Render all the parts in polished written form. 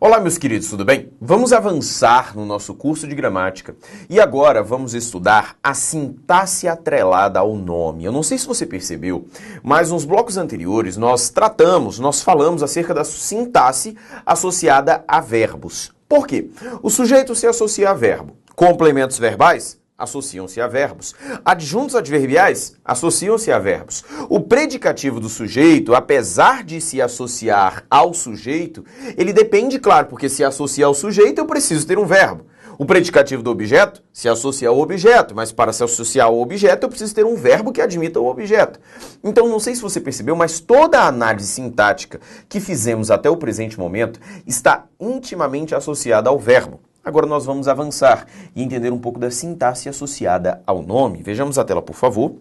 Olá, meus queridos, tudo bem? Vamos avançar no nosso curso de gramática e agora vamos estudar a sintaxe atrelada ao nome. Eu não sei se você percebeu, mas nos blocos anteriores nós falamos acerca da sintaxe associada a verbos. Por quê? O sujeito se associa a verbo. Complementos verbais associam-se a verbos. Adjuntos adverbiais associam-se a verbos. O predicativo do sujeito, apesar de se associar ao sujeito, ele depende, claro, porque se associa ao sujeito eu preciso ter um verbo. O predicativo do objeto se associa ao objeto, mas para se associar ao objeto eu preciso ter um verbo que admita o objeto. Então, não sei se você percebeu, mas toda a análise sintática que fizemos até o presente momento está intimamente associada ao verbo. Agora nós vamos avançar e entender um pouco da sintaxe associada ao nome. Vejamos a tela, por favor.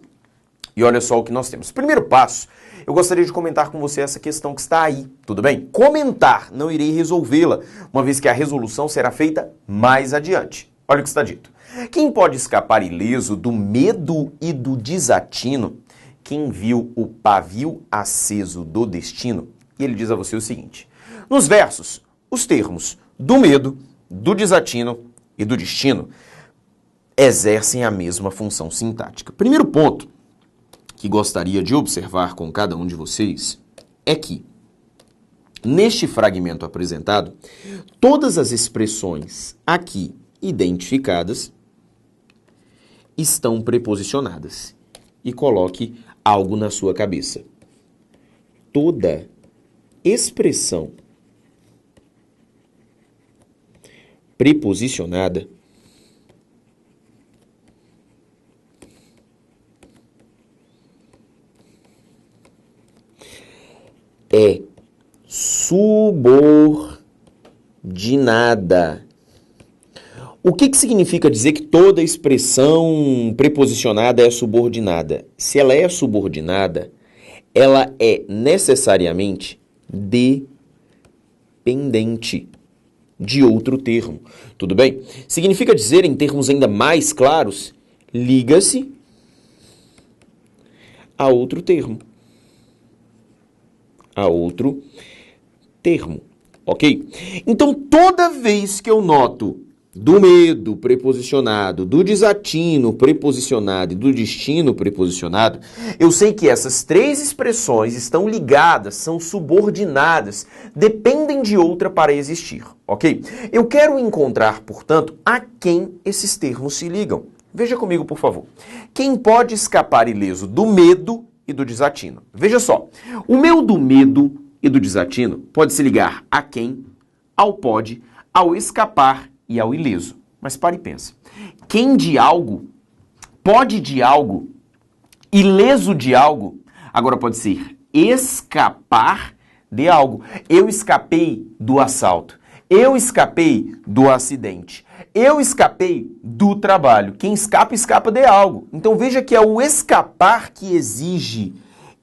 E olha só o que nós temos. Primeiro passo, eu gostaria de comentar com você essa questão que está aí, tudo bem? Comentar, não irei resolvê-la, uma vez que a resolução será feita mais adiante. Olha o que está dito. Quem pode escapar ileso do medo e do desatino? Quem viu o pavio aceso do destino? E ele diz a você o seguinte. Nos versos, os termos do medo, do desatino e do destino exercem a mesma função sintática. Primeiro ponto que gostaria de observar com cada um de vocês é que, neste fragmento apresentado, todas as expressões aqui identificadas estão preposicionadas. E coloque algo na sua cabeça. Toda expressão preposicionada é subordinada. O que significa dizer que toda expressão preposicionada é subordinada? Se ela é subordinada, ela é necessariamente dependente de outro termo. Tudo bem? Significa dizer, em termos ainda mais claros, liga-se a outro termo. A outro termo. Ok? Então, toda vez que eu noto do medo preposicionado, do desatino preposicionado e do destino preposicionado, eu sei que essas três expressões estão ligadas, são subordinadas, dependem de outra para existir, ok? Eu quero encontrar, portanto, a quem esses termos se ligam. Veja comigo, por favor. Quem pode escapar ileso do medo e do desatino? Veja só, o meu do medo e do desatino pode se ligar a quem, ao pode, ao escapar e ao ileso. Mas pare e pensa. Quem de algo, pode de algo, ileso de algo, agora pode ser escapar de algo. Eu escapei do assalto. Eu escapei do acidente. Eu escapei do trabalho. Quem escapa, escapa de algo. Então veja que é o escapar que exige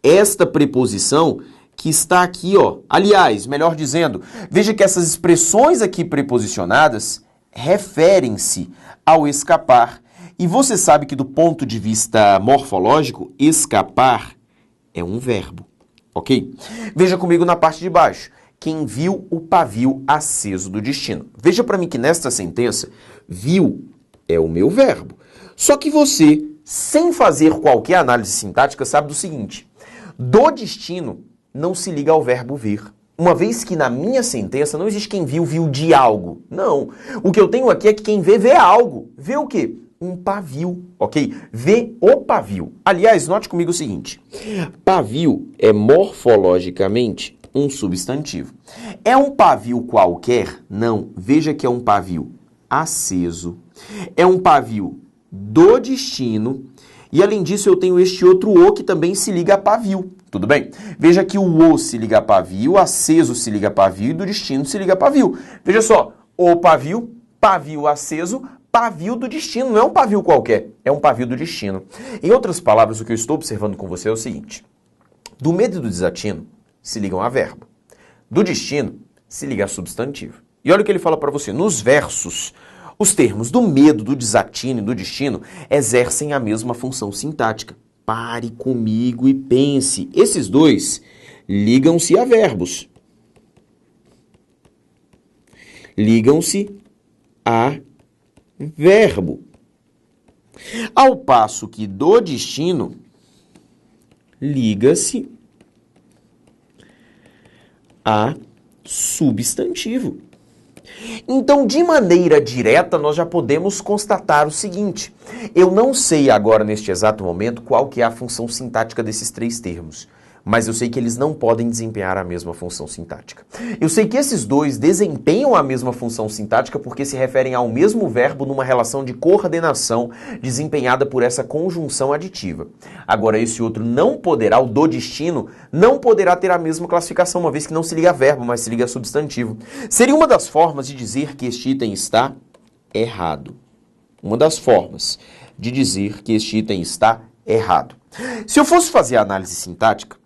esta preposição que está aqui, ó. Aliás, melhor dizendo, veja que essas expressões aqui preposicionadas referem-se ao escapar. E você sabe que do ponto de vista morfológico, escapar é um verbo, ok? Veja comigo na parte de baixo. Quem viu o pavio aceso do destino. Veja para mim que nesta sentença, viu é o meu verbo. Só que você, sem fazer qualquer análise sintática, sabe do seguinte. Do destino não se liga ao verbo ver. Uma vez que na minha sentença não existe quem viu, viu de algo. Não. O que eu tenho aqui é que quem vê, vê algo. Vê o quê? Um pavio, ok? Vê o pavio. Aliás, note comigo o seguinte. Pavio é morfologicamente um substantivo. É um pavio qualquer? Não. Veja que é um pavio aceso. É um pavio do destino. E além disso eu tenho este outro o que também se liga a pavio. Tudo bem? Veja que o se liga a pavio, aceso se liga a pavio e do destino se liga a pavio. Veja só, o pavio, pavio aceso, pavio do destino. Não é um pavio qualquer, é um pavio do destino. Em outras palavras, o que eu estou observando com você é o seguinte. Do medo e do desatino se ligam a verbo. Do destino se liga a substantivo. E olha o que ele fala para você. Nos versos, os termos do medo, do desatino e do destino exercem a mesma função sintática. Pare comigo e pense. Esses dois ligam-se a verbos. ligam-se a verbo. Ao passo que do destino liga-se a substantivo. Então, de maneira direta, nós já podemos constatar o seguinte: eu não sei agora, neste exato momento, qual que é a função sintática desses três termos, mas eu sei que eles não podem desempenhar a mesma função sintática. Eu sei que esses dois desempenham a mesma função sintática porque se referem ao mesmo verbo numa relação de coordenação desempenhada por essa conjunção aditiva. Agora, esse outro não poderá, o do destino, não poderá ter a mesma classificação, uma vez que não se liga a verbo, mas se liga a substantivo. Seria uma das formas de dizer que este item está errado. Uma das formas de dizer que este item está errado. Se eu fosse fazer a análise sintática,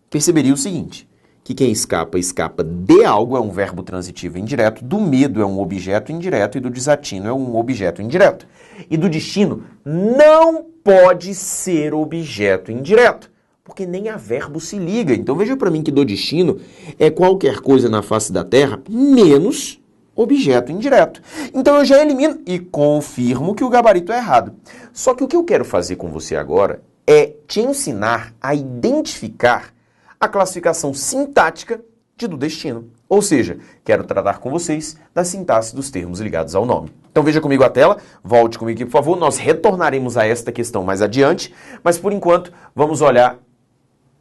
perceberia o seguinte, que quem escapa, escapa de algo é um verbo transitivo indireto, do medo é um objeto indireto e do desatino é um objeto indireto. E do destino não pode ser objeto indireto, porque nem a verbo se liga. Então veja para mim que do destino é qualquer coisa na face da Terra menos objeto indireto. Então eu já elimino e confirmo que o gabarito é errado. Só que o que eu quero fazer com você agora é te ensinar a identificar a classificação sintática de do destino. Ou seja, quero tratar com vocês da sintaxe dos termos ligados ao nome. Então veja comigo a tela, volte comigo aqui, por favor. Nós retornaremos a esta questão mais adiante, mas por enquanto vamos olhar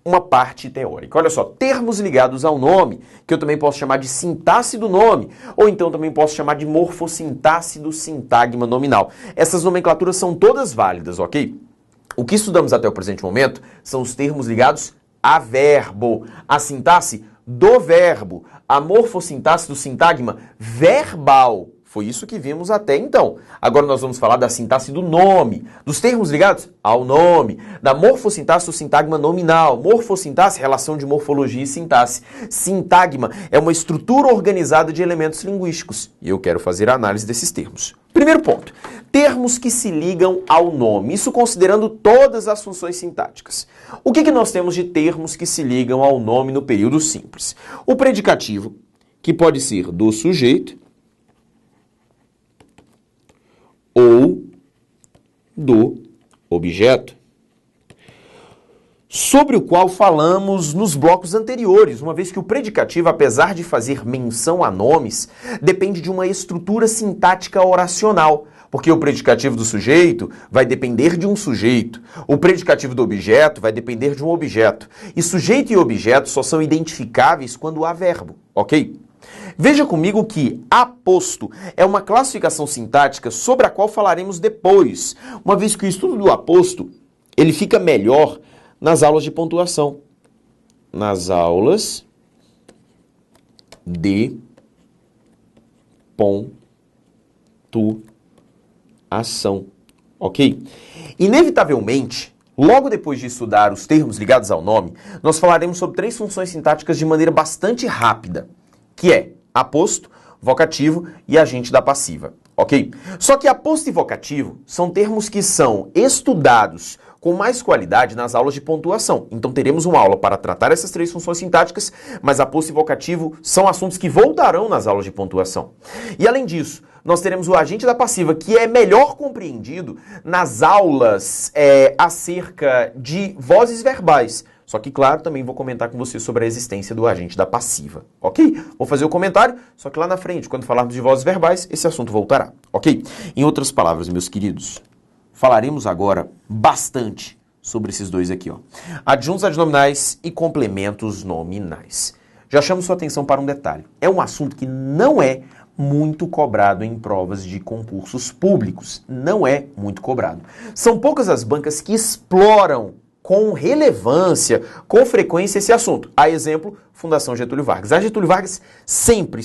uma parte teórica. Olha só, termos ligados ao nome, que eu também posso chamar de sintaxe do nome, ou então também posso chamar de morfossintaxe do sintagma nominal. Essas nomenclaturas são todas válidas, ok? O que estudamos até o presente momento são os termos ligados a verbo, a sintaxe do verbo, a morfossintaxe do sintagma verbal. Foi isso que vimos até então. Agora nós vamos falar da sintaxe do nome, dos termos ligados ao nome, da morfossintaxe do sintagma nominal. Morfossintaxe, relação de morfologia e sintaxe. Sintagma é uma estrutura organizada de elementos linguísticos. E eu quero fazer a análise desses termos. Primeiro ponto, termos que se ligam ao nome, isso considerando todas as funções sintáticas. O que nós temos de termos que se ligam ao nome no período simples? O predicativo, que pode ser do sujeito ou do objeto, sobre o qual falamos nos blocos anteriores, uma vez que o predicativo, apesar de fazer menção a nomes, depende de uma estrutura sintática oracional, porque o predicativo do sujeito vai depender de um sujeito, o predicativo do objeto vai depender de um objeto, e sujeito e objeto só são identificáveis quando há verbo, ok? Veja comigo que aposto é uma classificação sintática sobre a qual falaremos depois, uma vez que o estudo do aposto ele fica melhor nas aulas de pontuação. Nas aulas de pontuação. Ok? Inevitavelmente, logo depois de estudar os termos ligados ao nome, nós falaremos sobre três funções sintáticas de maneira bastante rápida, que é aposto, vocativo e agente da passiva. Ok? Só que aposto e vocativo são termos que são estudados com mais qualidade nas aulas de pontuação. Então teremos uma aula para tratar essas três funções sintáticas, mas aposto e vocativo são assuntos que voltarão nas aulas de pontuação. E além disso, nós teremos o agente da passiva, que é melhor compreendido nas aulas acerca de vozes verbais. Só que, claro, também vou comentar com você sobre a existência do agente da passiva, ok? Vou fazer o comentário, só que lá na frente, quando falarmos de vozes verbais, esse assunto voltará, ok? Em outras palavras, meus queridos, falaremos agora bastante sobre esses dois aqui, ó. Adjuntos adnominais e complementos nominais. Já chamo sua atenção para um detalhe. É um assunto que não é muito cobrado em provas de concursos públicos. Não é muito cobrado. São poucas as bancas que exploram com relevância, com frequência esse assunto. A exemplo, Fundação Getúlio Vargas. A Getúlio Vargas sempre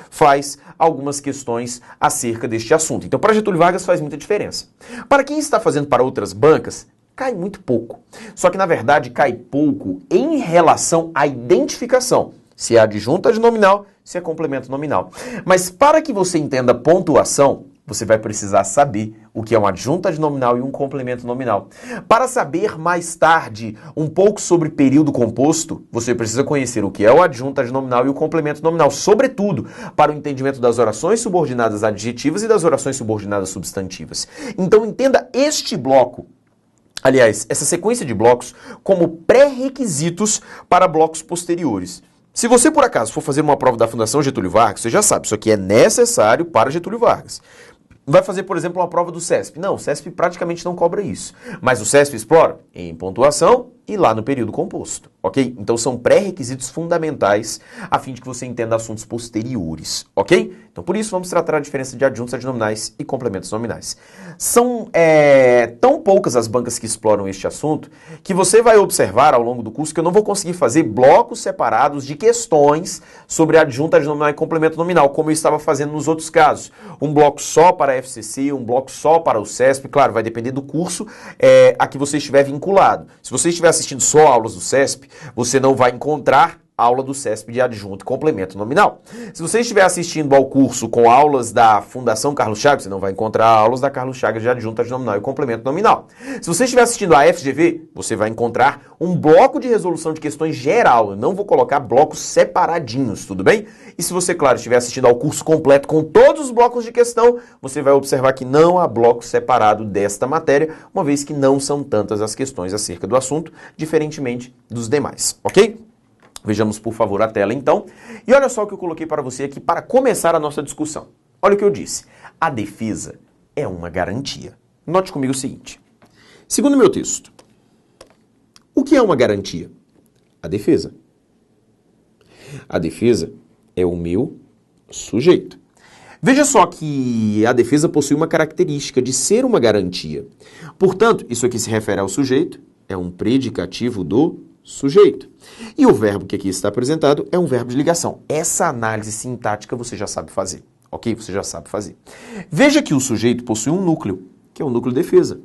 faz algumas questões acerca deste assunto. Então, para Getúlio Vargas faz muita diferença. Para quem está fazendo para outras bancas, cai muito pouco. Só que, na verdade, cai pouco em relação à identificação. Se é adjunto adnominal, se é complemento nominal. Mas para que você entenda pontuação, você vai precisar saber o que é uma adjunta nominal e um complemento nominal. Para saber mais tarde um pouco sobre período composto, você precisa conhecer o que é o adjunta nominal e o complemento nominal, sobretudo para o entendimento das orações subordinadas adjetivas e das orações subordinadas substantivas. Então entenda este bloco, aliás, essa sequência de blocos, como pré-requisitos para blocos posteriores. Se você, por acaso, for fazer uma prova da Fundação Getúlio Vargas, você já sabe, isso aqui é necessário para Getúlio Vargas. Vai fazer, por exemplo, uma prova do CESP. Não, o CESP praticamente não cobra isso. Mas o CESP explora em pontuação e lá no período composto, ok? Então são pré-requisitos fundamentais a fim de que você entenda assuntos posteriores, ok? Então por isso vamos tratar a diferença de adjuntos adnominais e complementos nominais. São tão poucas as bancas que exploram este assunto que você vai observar ao longo do curso que eu não vou conseguir fazer blocos separados de questões sobre adjunta adnominal e complemento nominal, como eu estava fazendo nos outros casos. Um bloco só para a FCC, um bloco só para o CESP, claro, vai depender do curso a que você estiver vinculado. Se você estiver assistindo só aulas do CESP, você não vai encontrar aula do CESP de adjunto e complemento nominal. Se você estiver assistindo ao curso com aulas da Fundação Carlos Chagas, você não vai encontrar aulas da Carlos Chagas de adjunto adnominal e complemento nominal. Se você estiver assistindo à FGV, você vai encontrar um bloco de resolução de questões geral. Eu não vou colocar blocos separadinhos, tudo bem? E se você, claro, estiver assistindo ao curso completo com todos os blocos de questão, você vai observar que não há bloco separado desta matéria, uma vez que não são tantas as questões acerca do assunto, diferentemente dos demais, ok? Vejamos, por favor, a tela, então. E olha só o que eu coloquei para você aqui para começar a nossa discussão. Olha o que eu disse. A defesa é uma garantia. Note comigo o seguinte. Segundo o meu texto, o que é uma garantia? A defesa. A defesa é o meu sujeito. Veja só que a defesa possui uma característica de ser uma garantia. Portanto, isso aqui se refere ao sujeito, é um predicativo do sujeito. E o verbo que aqui está apresentado é um verbo de ligação. Essa análise sintática você já sabe fazer, ok? Você já sabe fazer. Veja que o sujeito possui um núcleo, que é o núcleo defesa.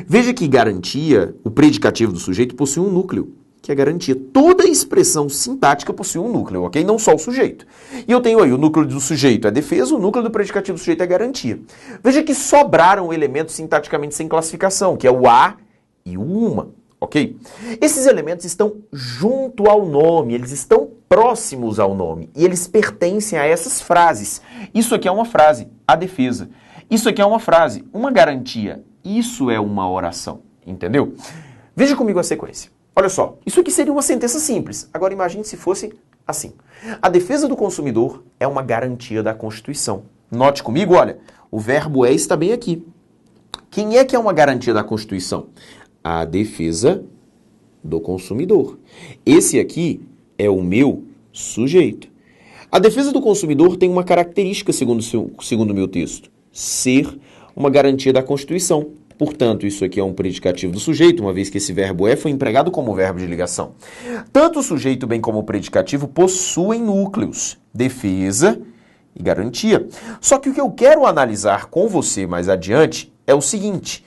Veja que garantia, o predicativo do sujeito possui um núcleo, que é garantia. Toda expressão sintática possui um núcleo, ok? Não só o sujeito. E eu tenho aí o núcleo do sujeito é defesa, o núcleo do predicativo do sujeito é garantia. Veja que sobraram elementos sintaticamente sem classificação, que é o a e o uma. Ok? Esses elementos estão junto ao nome, eles estão próximos ao nome e eles pertencem a essas frases. Isso aqui é uma frase, a defesa. Isso aqui é uma frase, uma garantia. Isso é uma oração, entendeu? Veja comigo a sequência. Olha só, isso aqui seria uma sentença simples. Agora imagine se fosse assim. A defesa do consumidor é uma garantia da Constituição. Note comigo, olha, o verbo está bem aqui. Quem é que é uma garantia da Constituição? A defesa do consumidor. Esse aqui é o meu sujeito. A defesa do consumidor tem uma característica, segundo o meu texto, ser uma garantia da Constituição. Portanto, isso aqui é um predicativo do sujeito, uma vez que esse verbo foi empregado como verbo de ligação. Tanto o sujeito bem como o predicativo possuem núcleos, defesa e garantia. Só que o que eu quero analisar com você mais adiante é o seguinte: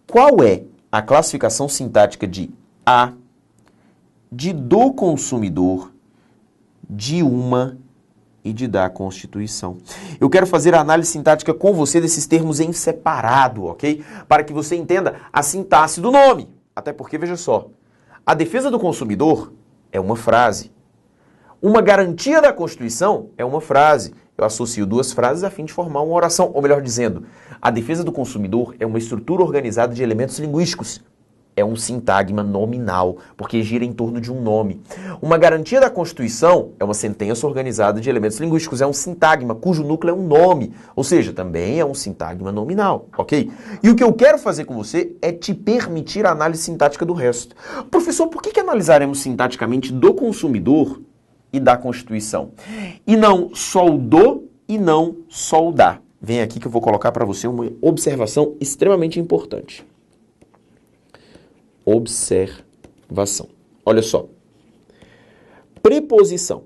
qual é a classificação sintática de a, de do consumidor, de uma e de da Constituição? Eu quero fazer a análise sintática com você desses termos em separado, ok? Para que você entenda a sintaxe do nome. Até porque, veja só, a defesa do consumidor é uma frase. Uma garantia da Constituição é uma frase. Eu associo duas frases a fim de formar uma oração. Ou melhor dizendo, a defesa do consumidor é uma estrutura organizada de elementos linguísticos. É um sintagma nominal, porque gira em torno de um nome. Uma garantia da Constituição é uma sentença organizada de elementos linguísticos. É um sintagma cujo núcleo é um nome. Ou seja, também é um sintagma nominal, ok? E o que eu quero fazer com você é te permitir a análise sintática do resto. Professor, por que analisaremos sintaticamente do consumidor e da Constituição? E não só o do e não só o da. Vem aqui que eu vou colocar para você uma observação extremamente importante. Observação. Olha só. Preposição.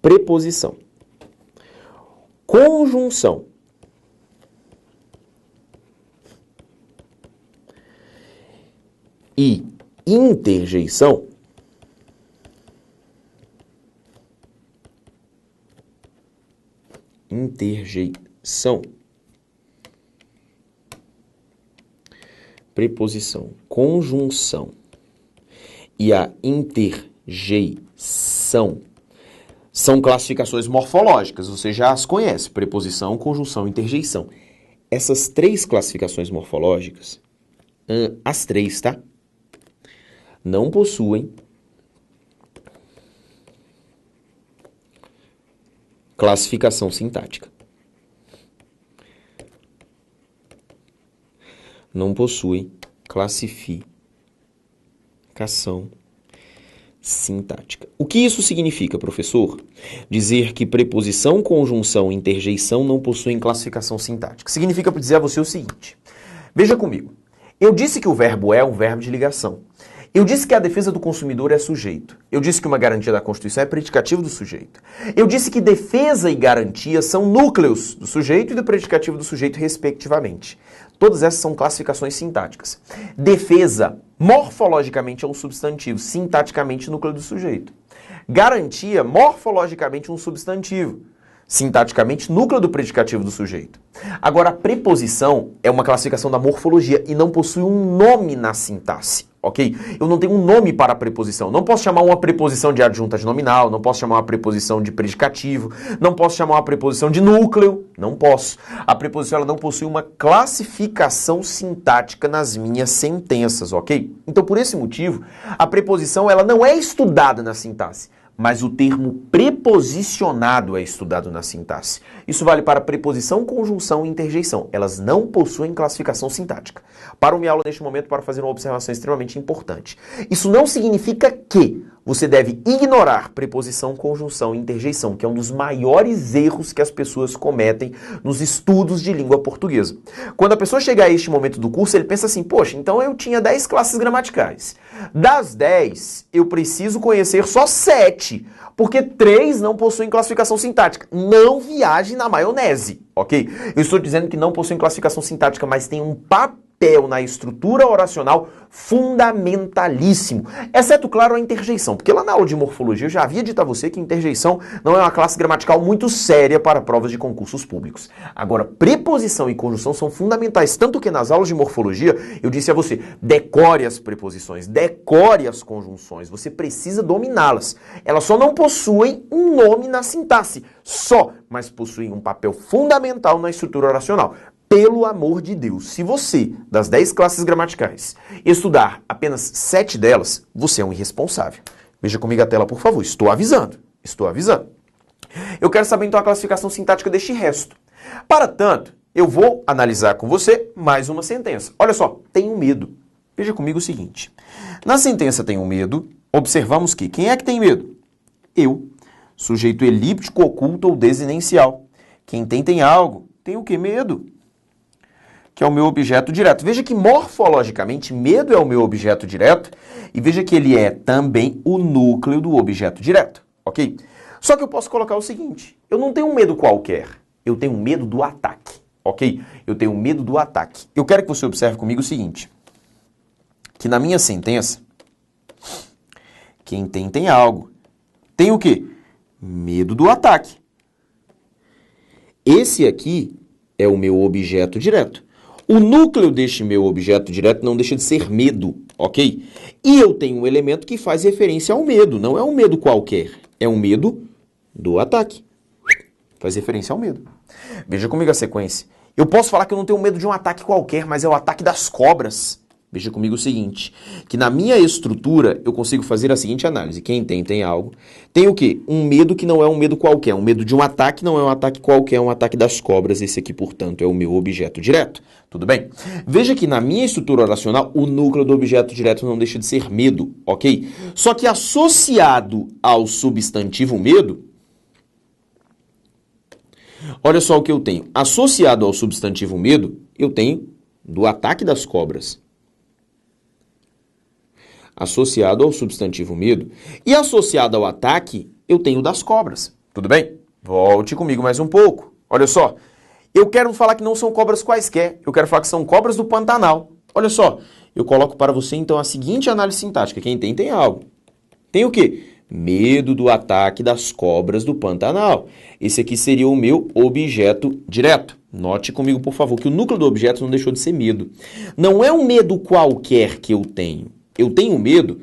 Preposição. Conjunção. E interjeição interjeição. Preposição, conjunção e a interjeição são classificações morfológicas, você já as conhece, preposição, conjunção, interjeição. Essas três classificações morfológicas, as três, tá? Não possuem classificação sintática. Não possuem classificação sintática. O que isso significa, professor? Dizer que preposição, conjunção e interjeição não possuem classificação sintática. Significa dizer a você o seguinte. Veja comigo. Eu disse que o verbo é um verbo de ligação. Eu disse que a defesa do consumidor é sujeito. Eu disse que uma garantia da Constituição é predicativo do sujeito. Eu disse que defesa e garantia são núcleos do sujeito e do predicativo do sujeito, respectivamente. Todas essas são classificações sintáticas. Defesa, morfologicamente, é um substantivo, sintaticamente, núcleo do sujeito. Garantia, morfologicamente, um substantivo, sintaticamente, núcleo do predicativo do sujeito. Agora, a preposição é uma classificação da morfologia e não possui um nome na sintaxe, ok? Eu não tenho um nome para a preposição. Não posso chamar uma preposição de adjunta de nominal, não posso chamar uma preposição de predicativo, não posso chamar uma preposição de núcleo, não posso. A preposição ela não possui uma classificação sintática nas minhas sentenças, ok? Então, por esse motivo, a preposição ela não é estudada na sintaxe, mas o termo preposicionado é estudado na sintaxe. Isso vale para preposição, conjunção e interjeição. Elas não possuem classificação sintática. Paro minha aula neste momento para fazer uma observação extremamente importante. Isso não significa que você deve ignorar preposição, conjunção e interjeição, que é um dos maiores erros que as pessoas cometem nos estudos de língua portuguesa. Quando a pessoa chega a este momento do curso, ele pensa assim, poxa, então eu tinha 10 classes gramaticais. Das 10, eu preciso conhecer só 7, porque 3 não possuem classificação sintática. Não viaje na maionese, ok? Eu estou dizendo que não possuem classificação sintática, mas tem um papel na estrutura oracional fundamentalíssimo, exceto, claro, a interjeição, porque lá na aula de morfologia eu já havia dito a você que interjeição não é uma classe gramatical muito séria para provas de concursos públicos. Agora, preposição e conjunção são fundamentais, tanto que nas aulas de morfologia eu disse a você, decore as preposições, decore as conjunções, você precisa dominá-las. Elas só não possuem um nome na sintaxe, mas possuem um papel fundamental na estrutura oracional. Pelo amor de Deus, se você, das 10 classes gramaticais, estudar apenas 7 delas, você é um irresponsável. Veja comigo a tela, por favor. Estou avisando. Eu quero saber, então, a classificação sintática deste resto. Para tanto, eu vou analisar com você mais uma sentença. Olha só, tenho medo. Veja comigo o seguinte. Na sentença tenho medo, observamos que quem é que tem medo? Eu. Sujeito elíptico, oculto ou desinencial. Quem tem algo. Tem o quê? Medo. Que é o meu objeto direto. Veja que morfologicamente medo é o meu objeto direto e veja que ele é também o núcleo do objeto direto, ok? Só que eu posso colocar o seguinte, eu não tenho um medo qualquer, eu tenho um medo do ataque, ok? Eu tenho medo do ataque. Eu quero que você observe comigo o seguinte, que na minha sentença, quem tem algo, tem o quê? Medo do ataque. Esse aqui é o meu objeto direto. O núcleo deste meu objeto direto não deixa de ser medo, ok? E eu tenho um elemento que faz referência ao medo, não é um medo qualquer, é um medo do ataque. Faz referência ao medo. Veja comigo a sequência. Eu posso falar que eu não tenho medo de um ataque qualquer, mas é o ataque das cobras. Veja comigo o seguinte, que na minha estrutura eu consigo fazer a seguinte análise. Quem tem algo. Tem o quê? Um medo que não é um medo qualquer. Um medo de um ataque não é um ataque qualquer, é um ataque das cobras. Esse aqui, portanto, é o meu objeto direto. Tudo bem? Veja que na minha estrutura oracional, o núcleo do objeto direto não deixa de ser medo, ok? Só que associado ao substantivo medo, olha só o que eu tenho. Associado ao substantivo medo, eu tenho do ataque das cobras. Associado ao substantivo medo. E associado ao ataque, eu tenho das cobras. Tudo bem? Volte comigo mais um pouco. Olha só. Eu quero falar que não são cobras quaisquer. Eu quero falar que são cobras do Pantanal. Olha só. Eu coloco para você, então, a seguinte análise sintática. Quem tem algo. Tem o quê? Medo do ataque das cobras do Pantanal. Esse aqui seria o meu objeto direto. Note comigo, por favor, que o núcleo do objeto não deixou de ser medo. Não é um medo qualquer que eu tenho. Eu tenho medo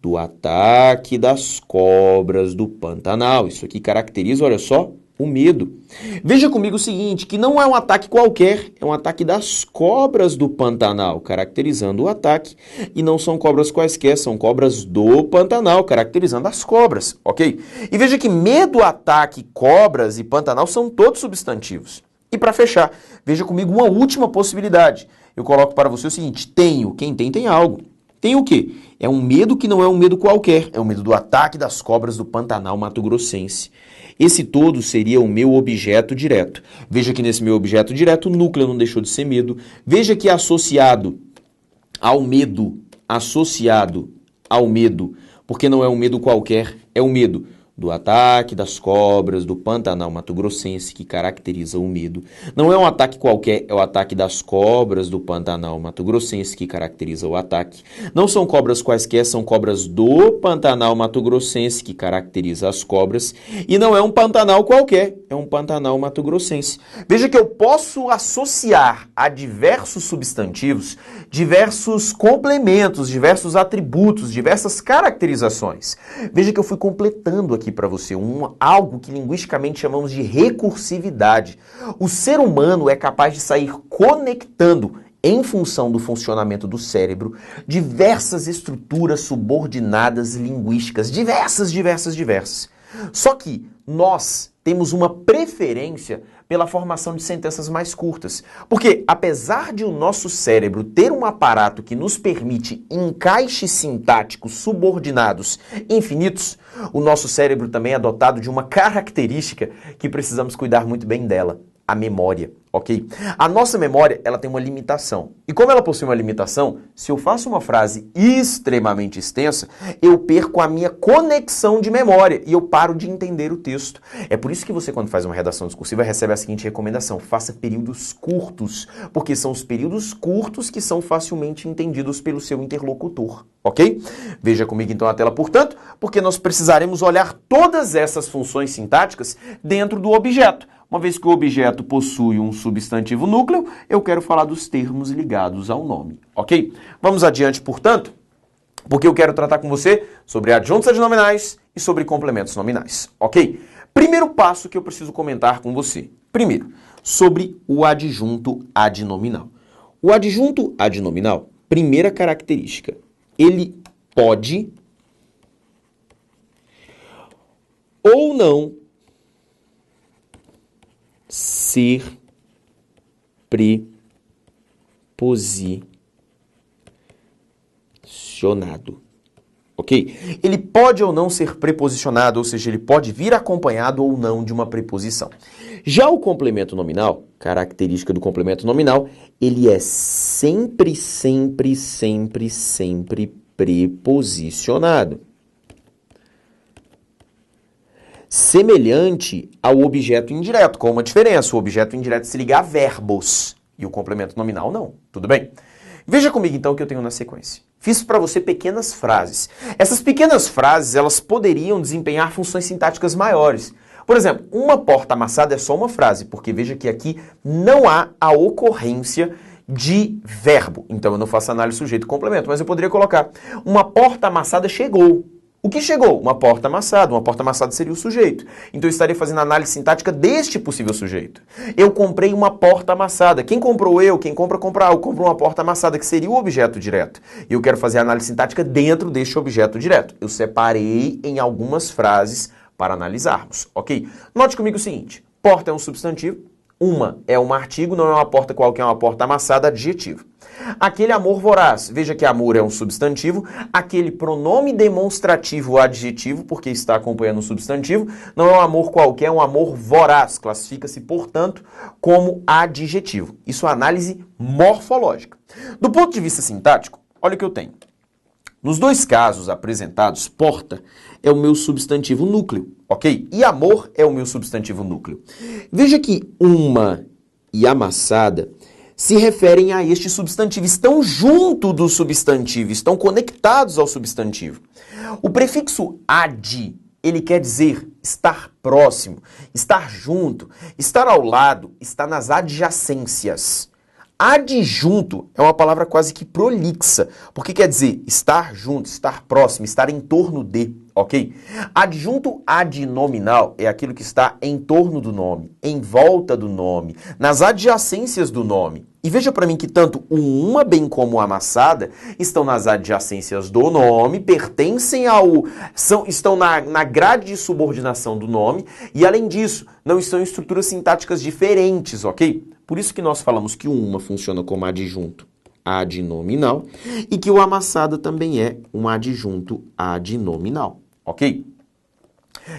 do ataque das cobras do Pantanal. Isso aqui caracteriza, olha só, o medo. Veja comigo o seguinte, que não é um ataque qualquer, é um ataque das cobras do Pantanal, caracterizando o ataque. E não são cobras quaisquer, são cobras do Pantanal, caracterizando as cobras, ok? E veja que medo, ataque, cobras e Pantanal são todos substantivos. E para fechar, veja comigo uma última possibilidade. Eu coloco para você o seguinte, tenho, quem tem algo. Tem o quê? É um medo que não é um medo qualquer, é o medo do ataque das cobras do Pantanal mato-grossense. Esse todo seria o meu objeto direto. Veja que nesse meu objeto direto, o núcleo não deixou de ser medo. Veja que associado ao medo, porque não é um medo qualquer, é o medo do ataque das cobras do Pantanal mato-grossense, que caracteriza o medo. Não é um ataque qualquer, é o ataque das cobras do Pantanal mato-grossense, que caracteriza o ataque. Não são cobras quaisquer, são cobras do Pantanal mato-grossense, que caracteriza as cobras. E não é um Pantanal qualquer, é um Pantanal mato-grossense. Veja que eu posso associar a diversos substantivos, diversos complementos, diversos atributos, diversas caracterizações. Veja que eu fui completando aqui para você algo que linguisticamente chamamos de recursividade. O ser humano é capaz de sair conectando, em função do funcionamento do cérebro, diversas estruturas subordinadas linguísticas, diversas. Só que nós temos uma preferência pela formação de sentenças mais curtas. Porque, apesar de o nosso cérebro ter um aparato que nos permite encaixes sintáticos subordinados infinitos, o nosso cérebro também é dotado de uma característica que precisamos cuidar muito bem dela, a memória, ok? A nossa memória, ela tem uma limitação. E como ela possui uma limitação, se eu faço uma frase extremamente extensa, eu perco a minha conexão de memória e eu paro de entender o texto. É por isso que você, quando faz uma redação discursiva, recebe a seguinte recomendação: faça períodos curtos, porque são os períodos curtos que são facilmente entendidos pelo seu interlocutor, ok? Veja comigo então a tela, portanto, porque nós precisaremos olhar todas essas funções sintáticas dentro do objeto. Uma vez que o objeto possui um substantivo núcleo, eu quero falar dos termos ligados ao nome, ok? Vamos adiante, portanto, porque eu quero tratar com você sobre adjuntos adnominais e sobre complementos nominais, ok? Primeiro passo que eu preciso comentar com você. Primeiro, sobre o adjunto adnominal. O adjunto adnominal, primeira característica, ele pode ou não ser preposicionado, ok? Ele pode ou não ser preposicionado, ou seja, ele pode vir acompanhado ou não de uma preposição. Já o complemento nominal, característica do complemento nominal, ele é sempre preposicionado. Semelhante ao objeto indireto, com uma diferença. O objeto indireto se liga a verbos e o complemento nominal não. Tudo bem? Veja comigo então o que eu tenho na sequência. Fiz para você pequenas frases. Essas pequenas frases, elas poderiam desempenhar funções sintáticas maiores. Por exemplo, uma porta amassada é só uma frase, porque veja que aqui não há a ocorrência de verbo. Então eu não faço análise sujeito-complemento, mas eu poderia colocar: uma porta amassada chegou. O que chegou? Uma porta amassada. Uma porta amassada seria o sujeito. Então eu estaria fazendo análise sintática deste possível sujeito. Eu comprei uma porta amassada. Quem comprou? Eu. Quem compra, compra. Eu compro uma porta amassada, que seria o objeto direto. E eu quero fazer a análise sintática dentro deste objeto direto. Eu separei em algumas frases para analisarmos, ok? Note comigo o seguinte: porta é um substantivo. Uma é um artigo, não é uma porta qualquer, é uma porta amassada, adjetivo. Aquele amor voraz, veja que amor é um substantivo. Aquele pronome demonstrativo adjetivo, porque está acompanhando o substantivo, não é um amor qualquer, é um amor voraz. Classifica-se, portanto, como adjetivo. Isso é análise morfológica. Do ponto de vista sintático, olha o que eu tenho. Nos dois casos apresentados, porta é o meu substantivo núcleo, ok? E amor é o meu substantivo núcleo. Veja que uma e amassada se referem a este substantivo, estão junto do substantivo, estão conectados ao substantivo. O prefixo ad, ele quer dizer estar próximo, estar junto, estar ao lado, estar nas adjacências. Adjunto é uma palavra quase que prolixa, porque quer dizer estar junto, estar próximo, estar em torno de, ok? Adjunto adnominal é aquilo que está em torno do nome, em volta do nome, nas adjacências do nome. E veja para mim que tanto o uma bem como a amassada estão nas adjacências do nome, pertencem estão na grade de subordinação do nome e, além disso, não estão em estruturas sintáticas diferentes, ok? Por isso que nós falamos que o uma funciona como adjunto adnominal e que o amassada também é um adjunto adnominal, ok?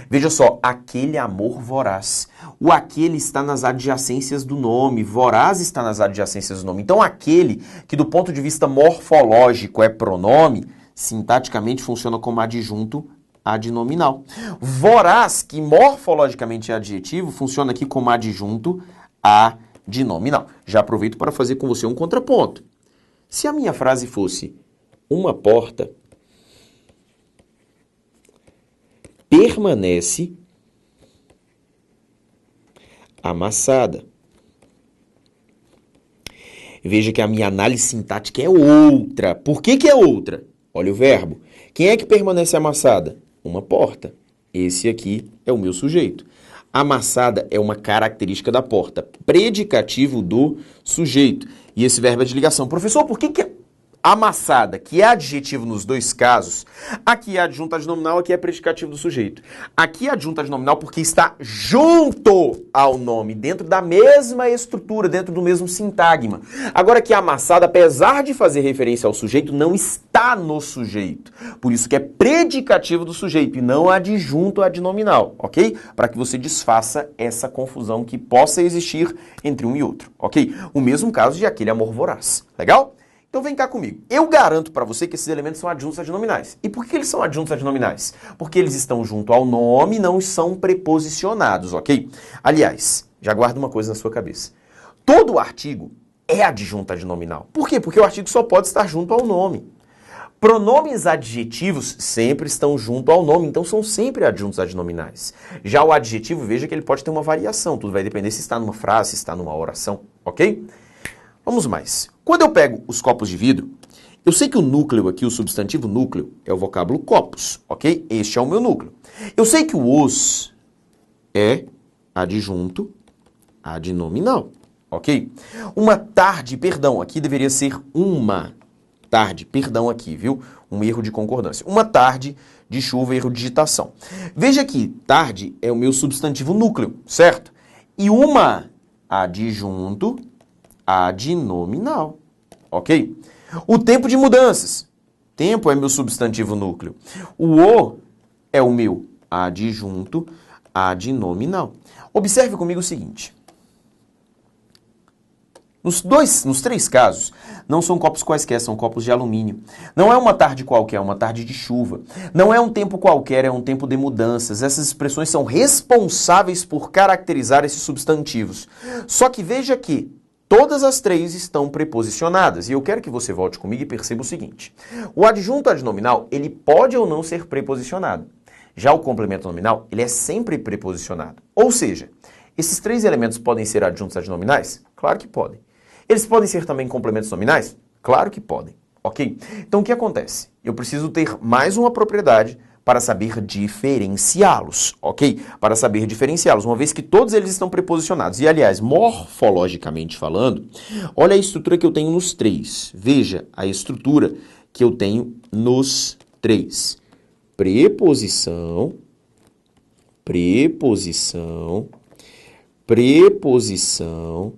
Veja só, aquele amor voraz. O aquele está nas adjacências do nome, voraz está nas adjacências do nome. Então, aquele que do ponto de vista morfológico é pronome, sintaticamente funciona como adjunto adnominal. Voraz, que morfologicamente é adjetivo, funciona aqui como adjunto adnominal. Já aproveito para fazer com você um contraponto. Se a minha frase fosse uma porta permanece amassada. Veja que a minha análise sintática é outra. Por que é outra? Olha o verbo. Quem é que permanece amassada? Uma porta. Esse aqui é o meu sujeito. Amassada é uma característica da porta, predicativo do sujeito. E esse verbo é de ligação. Professor, por que é amassada, que é adjetivo nos dois casos, aqui é adjunto adnominal, aqui é predicativo do sujeito. Aqui é adjunto adnominal porque está junto ao nome, dentro da mesma estrutura, dentro do mesmo sintagma. Agora aqui amassada, apesar de fazer referência ao sujeito, não está no sujeito. Por isso que é predicativo do sujeito e não adjunto adnominal, ok? Para que você desfaça essa confusão que possa existir entre um e outro, ok? O mesmo caso de aquele amor voraz, legal? Então vem cá comigo. Eu garanto para você que esses elementos são adjuntos adnominais. E por que eles são adjuntos adnominais? Porque eles estão junto ao nome e não são preposicionados, ok? Aliás, já guarda uma coisa na sua cabeça. Todo artigo é adjunto adnominal. Por quê? Porque o artigo só pode estar junto ao nome. Pronomes adjetivos sempre estão junto ao nome, então são sempre adjuntos adnominais. Já o adjetivo, veja que ele pode ter uma variação. Tudo vai depender se está numa frase, se está numa oração, ok? Vamos mais. Quando eu pego os copos de vidro, eu sei que o núcleo aqui, o substantivo núcleo, é o vocábulo copos, ok? Este é o meu núcleo. Eu sei que o os é adjunto adnominal, ok? Uma tarde, perdão, aqui deveria ser uma tarde, perdão aqui, viu? Um erro de concordância. Uma tarde de chuva, erro de digitação. Veja que tarde é o meu substantivo núcleo, certo? E uma adjunto adnominal, ok? O tempo de mudanças. Tempo é meu substantivo núcleo. O é o meu adjunto adnominal. Observe comigo o seguinte. Nos três casos, não são copos quaisquer, são copos de alumínio. Não é uma tarde qualquer, é uma tarde de chuva. Não é um tempo qualquer, é um tempo de mudanças. Essas expressões são responsáveis por caracterizar esses substantivos. Só que veja que todas as três estão preposicionadas. E eu quero que você volte comigo e perceba o seguinte. O adjunto adnominal, ele pode ou não ser preposicionado. Já o complemento nominal, ele é sempre preposicionado. Ou seja, esses três elementos podem ser adjuntos adnominais? Claro que podem. Eles podem ser também complementos nominais? Claro que podem, ok? Então o que acontece? Eu preciso ter mais uma propriedade para saber diferenciá-los, ok? Para saber diferenciá-los, uma vez que todos eles estão preposicionados. E, aliás, morfologicamente falando, olha a estrutura que eu tenho nos três. Veja a estrutura que eu tenho nos três. Preposição, preposição, preposição,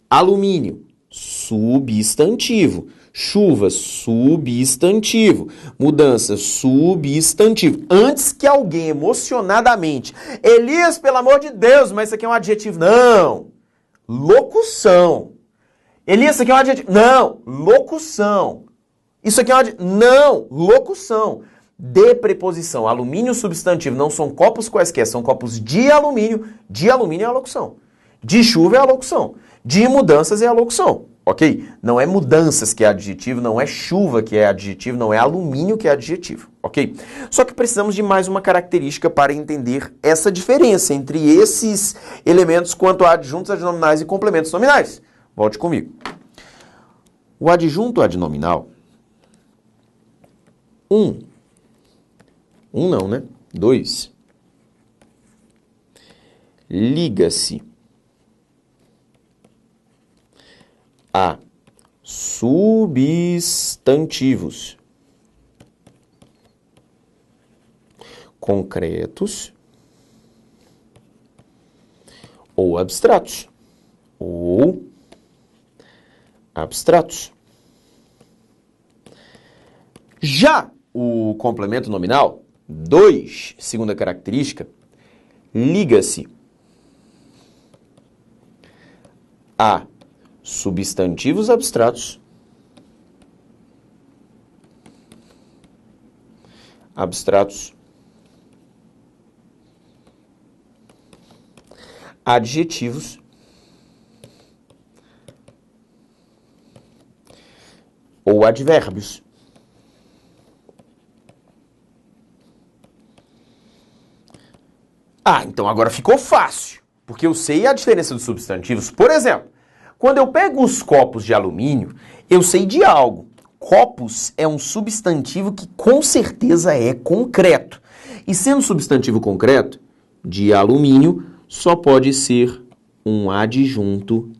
alumínio, substantivo. Chuva, substantivo. Mudança, substantivo. Antes que alguém emocionadamente, Elias, pelo amor de Deus, mas isso aqui é um adjetivo. Não. Locução. Elias, isso aqui é um adjetivo. Não. Locução. Isso aqui é um adjetivo. Não. Locução. De preposição. Alumínio, substantivo. Não são copos quaisquer, são copos de alumínio. De alumínio é a locução. De chuva é a locução. De mudanças é a locução. ok? Não é mudanças que é adjetivo, não é chuva que é adjetivo, não é alumínio que é adjetivo, ok? Só que precisamos de mais uma característica para entender essa diferença entre esses elementos quanto a adjuntos, adnominais e complementos nominais. Volte comigo. O adjunto adnominal, não, né? 2. Liga-se a substantivos concretos ou abstratos. Já o complemento nominal, 2, segunda característica, liga-se a substantivos abstratos, adjetivos ou advérbios. Então agora ficou fácil, porque eu sei a diferença dos substantivos. Por exemplo, quando eu pego os copos de alumínio, eu sei de algo. Copos é um substantivo que com certeza é concreto. E sendo substantivo concreto, de alumínio, só pode ser um adjunto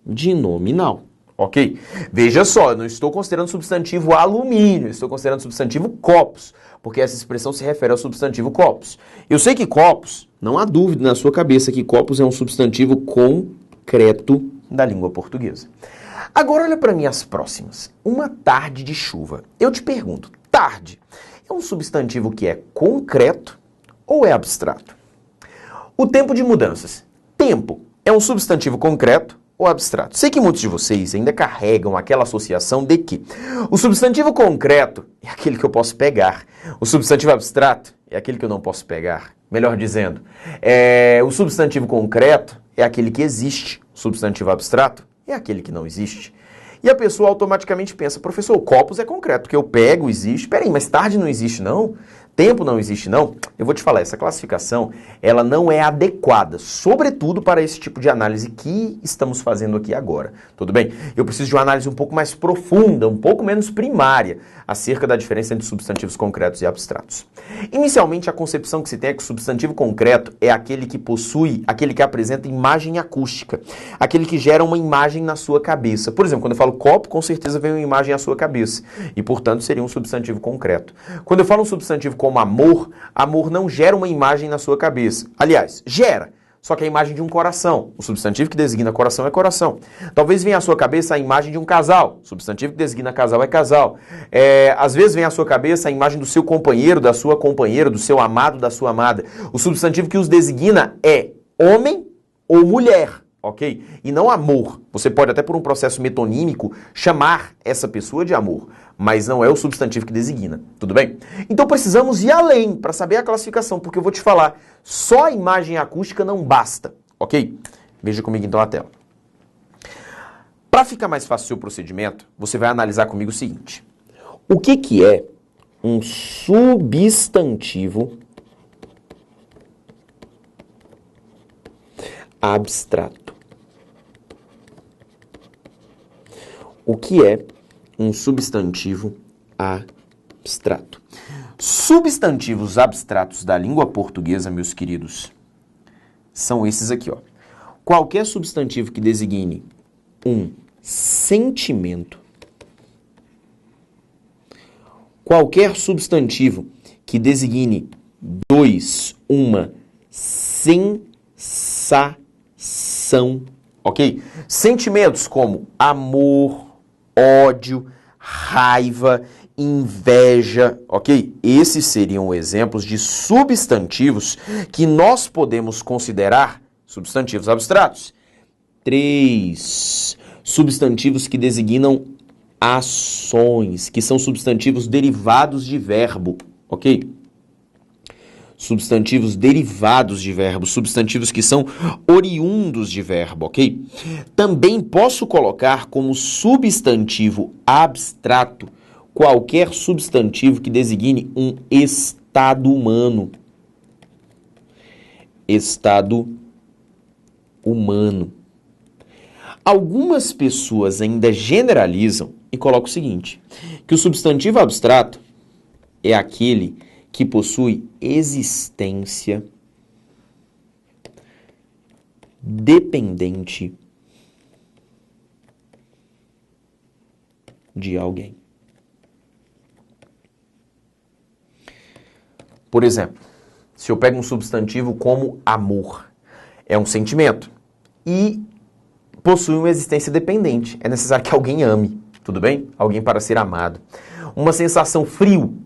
adnominal. Ok? Veja só, eu não estou considerando substantivo alumínio, estou considerando substantivo copos, porque essa expressão se refere ao substantivo copos. Eu sei que copos, não há dúvida na sua cabeça que copos é um substantivo concreto da língua portuguesa. Agora olha para mim as próximas. Uma tarde de chuva. Eu te pergunto, tarde é um substantivo que é concreto ou é abstrato? O tempo de mudanças. Tempo é um substantivo concreto ou abstrato? Sei que muitos de vocês ainda carregam aquela associação de que o substantivo concreto é aquele que eu posso pegar, o substantivo abstrato é aquele que eu não posso pegar. Melhor dizendo, o substantivo concreto é aquele que existe, o substantivo abstrato é aquele que não existe. E a pessoa automaticamente pensa, professor, copos é concreto, que eu pego, existe. Peraí, mas tarde não existe não? Tempo não existe não? Eu vou te falar, essa classificação, ela não é adequada, sobretudo para esse tipo de análise que estamos fazendo aqui agora. Tudo bem? Eu preciso de uma análise um pouco mais profunda, um pouco menos primária, acerca da diferença entre substantivos concretos e abstratos. Inicialmente, a concepção que se tem é que o substantivo concreto é aquele que possui, aquele que apresenta imagem acústica, aquele que gera uma imagem na sua cabeça. Por exemplo, quando eu falo copo, com certeza vem uma imagem à sua cabeça, e portanto seria um substantivo concreto. Quando eu falo um substantivo como amor, amor não gera uma imagem na sua cabeça. Aliás, gera, só que a imagem de um coração. O substantivo que designa coração é coração. Talvez venha à sua cabeça a imagem de um casal. O substantivo que designa casal é casal. Às vezes vem à sua cabeça a imagem do seu companheiro, da sua companheira, do seu amado, da sua amada. O substantivo que os designa é homem ou mulher. Ok? E não amor. Você pode até por um processo metonímico chamar essa pessoa de amor, mas não é o substantivo que designa. Tudo bem? Então precisamos ir além para saber a classificação, porque eu vou te falar, só a imagem acústica não basta. Ok? Veja comigo então a tela. Para ficar mais fácil o seu procedimento, você vai analisar comigo o seguinte. O que é um substantivo abstrato? O que é um substantivo abstrato? Substantivos abstratos da língua portuguesa, meus queridos, são esses aqui, ó. Qualquer substantivo que designe um sentimento, qualquer substantivo que designe uma sensação, ok? Sentimentos como amor, ódio, raiva, inveja, ok? Esses seriam exemplos de substantivos que nós podemos considerar substantivos abstratos. 3. Substantivos que designam ações, que são substantivos derivados de verbo, ok? substantivos derivados de verbo, substantivos que são oriundos de verbo, ok? Também posso colocar como substantivo abstrato qualquer substantivo que designe um estado humano. Estado humano. Algumas pessoas ainda generalizam e colocam o seguinte, que o substantivo abstrato é aquele que possui existência dependente de alguém. Por exemplo, se eu pego um substantivo como amor, é um sentimento e possui uma existência dependente. É necessário que alguém ame, tudo bem? Alguém para ser amado. Uma sensação frio,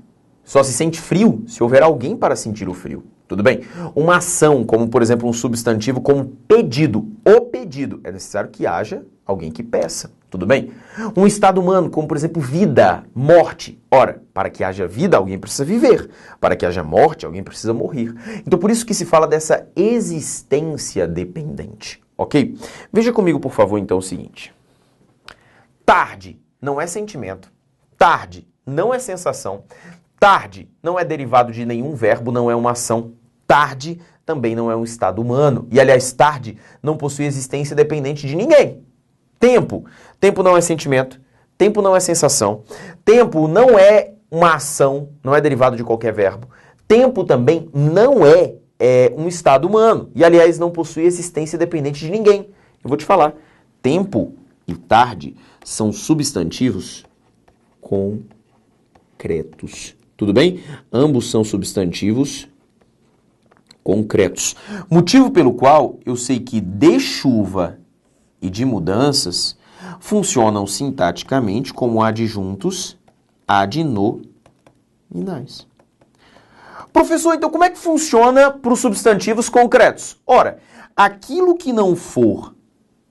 só se sente frio se houver alguém para sentir o frio, tudo bem? Uma ação, como por exemplo um substantivo como pedido, o pedido, é necessário que haja alguém que peça, tudo bem? Um estado humano, como por exemplo vida, morte. Ora, para que haja vida, alguém precisa viver. Para que haja morte, alguém precisa morrer. Então por isso que se fala dessa existência dependente, ok? Veja comigo, por favor, então o seguinte. Tarde não é sentimento. Tarde não é sensação. Tarde não é derivado de nenhum verbo, não é uma ação. Tarde também não é um estado humano. E, aliás, tarde não possui existência dependente de ninguém. Tempo. Tempo não é sentimento. Tempo não é sensação. Tempo não é uma ação, não é derivado de qualquer verbo. Tempo também não é um estado humano. E, aliás, não possui existência dependente de ninguém. Eu vou te falar. Tempo e tarde são substantivos concretos. Tudo bem? Ambos são substantivos concretos. Motivo pelo qual eu sei que de chuva e de mudanças funcionam sintaticamente como adjuntos adnominais. Professor, então como é que funciona para os substantivos concretos? Ora, aquilo que não for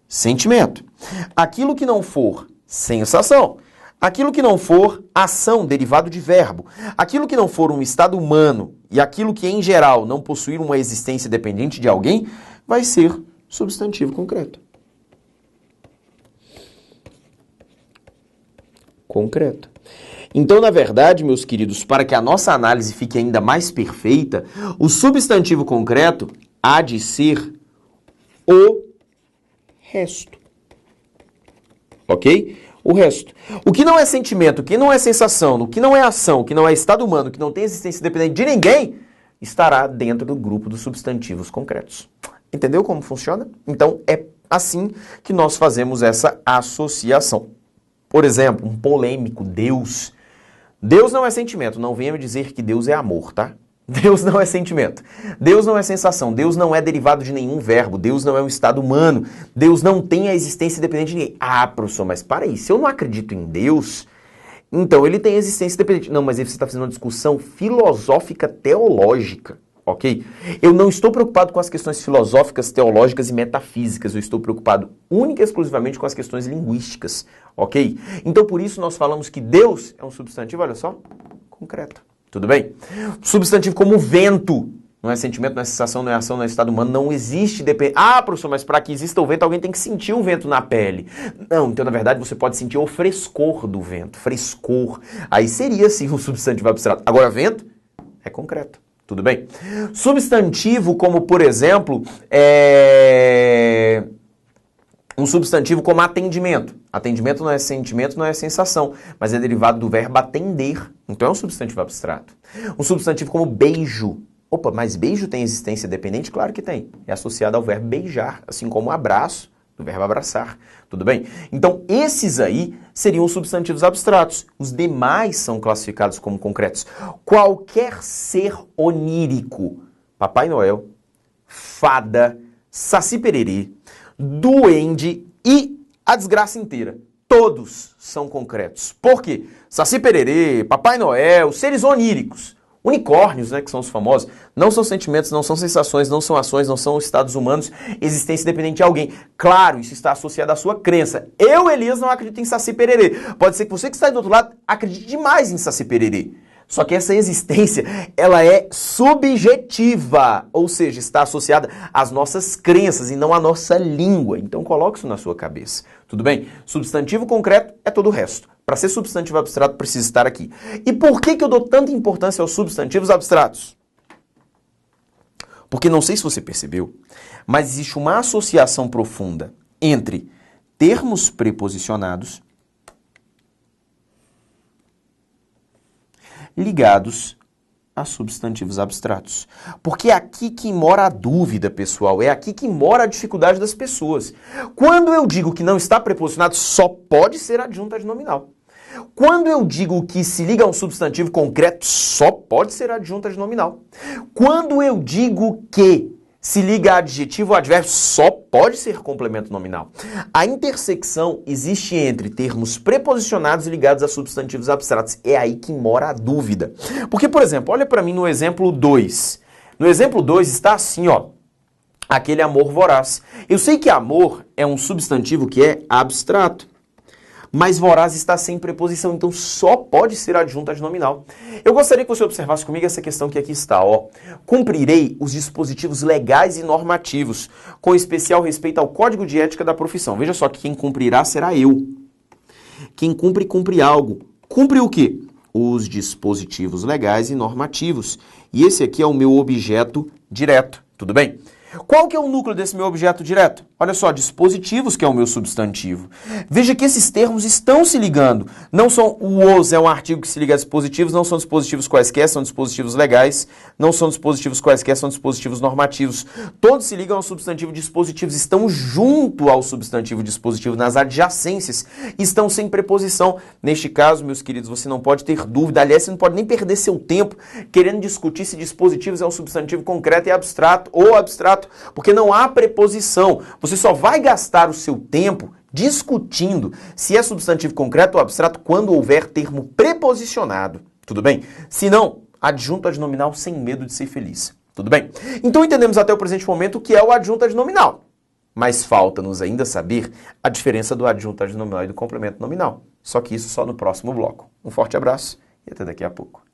sentimento, aquilo que não for sensação, aquilo que não for ação derivado de verbo, aquilo que não for um estado humano e aquilo que, em geral, não possuir uma existência dependente de alguém, vai ser substantivo concreto. Concreto. Então, na verdade, meus queridos, para que a nossa análise fique ainda mais perfeita, o substantivo concreto há de ser o resto. Ok? O resto. O que não é sentimento, o que não é sensação, o que não é ação, o que não é estado humano, o que não tem existência dependente de ninguém, estará dentro do grupo dos substantivos concretos. Entendeu como funciona? Então, é assim que nós fazemos essa associação. Por exemplo, um polêmico, Deus. Deus não é sentimento, não venha me dizer que Deus é amor, tá? Deus não é sentimento, Deus não é sensação, Deus não é derivado de nenhum verbo, Deus não é um estado humano, Deus não tem a existência dependente de ninguém. Ah, professor, mas para aí, se eu não acredito em Deus, então ele tem existência dependente. Não, mas aí você está fazendo uma discussão filosófica teológica, ok? Eu não estou preocupado com as questões filosóficas, teológicas e metafísicas, eu estou preocupado única e exclusivamente com as questões linguísticas, ok? Então por isso nós falamos que Deus é um substantivo, olha só, concreto. Tudo bem? Substantivo como vento. Não é sentimento, não é sensação, não é ação, não é estado humano. Não existe dependência. Ah, professor, mas para que exista o vento, alguém tem que sentir o vento na pele. Não, então na verdade você pode sentir o frescor do vento. Frescor. Aí seria sim um substantivo abstrato. Agora vento é concreto. Tudo bem? Substantivo como, por exemplo, um substantivo como atendimento. Atendimento não é sentimento, não é sensação, mas é derivado do verbo atender. Então é um substantivo abstrato. Um substantivo como beijo. Opa, mas beijo tem existência dependente? Claro que tem. É associado ao verbo beijar, assim como abraço, do verbo abraçar. Tudo bem? Então esses aí seriam os substantivos abstratos. Os demais são classificados como concretos. Qualquer ser onírico, Papai Noel, fada, Saci Pererê, duende e a desgraça inteira. Todos são concretos. Por quê? Saci Pererê, Papai Noel, seres oníricos, unicórnios, né, que são os famosos, não são sentimentos, não são sensações, não são ações, não são estados humanos, existência dependente de alguém. Claro, isso está associado à sua crença. Eu, Elias, não acredito em Saci Pererê. Pode ser que você que está aí do outro lado acredite demais em Saci Pererê. Só que essa existência, ela é subjetiva, ou seja, está associada às nossas crenças e não à nossa língua. Então coloque isso na sua cabeça, tudo bem? Substantivo concreto é todo o resto. Para ser substantivo abstrato precisa estar aqui. E por que eu dou tanta importância aos substantivos abstratos? Porque não sei se você percebeu, mas existe uma associação profunda entre termos preposicionados ligados a substantivos abstratos. Porque é aqui que mora a dúvida, pessoal, é aqui que mora a dificuldade das pessoas. Quando eu digo que não está preposicionado, só pode ser adjunto adnominal. Quando eu digo que se liga a um substantivo concreto, só pode ser adjunto adnominal. Quando eu digo que se liga a adjetivo ou advérbio, só pode ser complemento nominal. A intersecção existe entre termos preposicionados e ligados a substantivos abstratos. É aí que mora a dúvida. Porque, por exemplo, olha para mim no exemplo 2. No exemplo 2 está assim, ó, aquele amor voraz. Eu sei que amor é um substantivo que é abstrato, mas voraz está sem preposição, então só pode ser adjunto adnominal. Eu gostaria que você observasse comigo essa questão que aqui está, ó. Cumprirei os dispositivos legais e normativos, com especial respeito ao código de ética da profissão. Veja só que quem cumprirá será eu. Quem cumpre, cumpre algo. Cumpre o quê? Os dispositivos legais e normativos. E esse aqui é o meu objeto direto, tudo bem? Qual que é o núcleo desse meu objeto direto? Olha só, dispositivos, que é o meu substantivo. Veja que esses termos estão se ligando. Não são os é um artigo que se liga a dispositivos, não são dispositivos quaisquer, são dispositivos legais, não são dispositivos quaisquer, são dispositivos normativos. Todos se ligam ao substantivo dispositivos, estão junto ao substantivo dispositivo, nas adjacências, estão sem preposição. Neste caso, meus queridos, você não pode ter dúvida, aliás, você não pode nem perder seu tempo querendo discutir se dispositivos é um substantivo concreto e abstrato ou abstrato, porque não há preposição. Você só vai gastar o seu tempo discutindo se é substantivo concreto ou abstrato quando houver termo preposicionado, tudo bem? Se não, adjunto adnominal sem medo de ser feliz, tudo bem? Então entendemos até o presente momento o que é o adjunto adnominal, mas falta-nos ainda saber a diferença do adjunto adnominal e do complemento nominal. Só que isso só no próximo bloco. Um forte abraço e até daqui a pouco.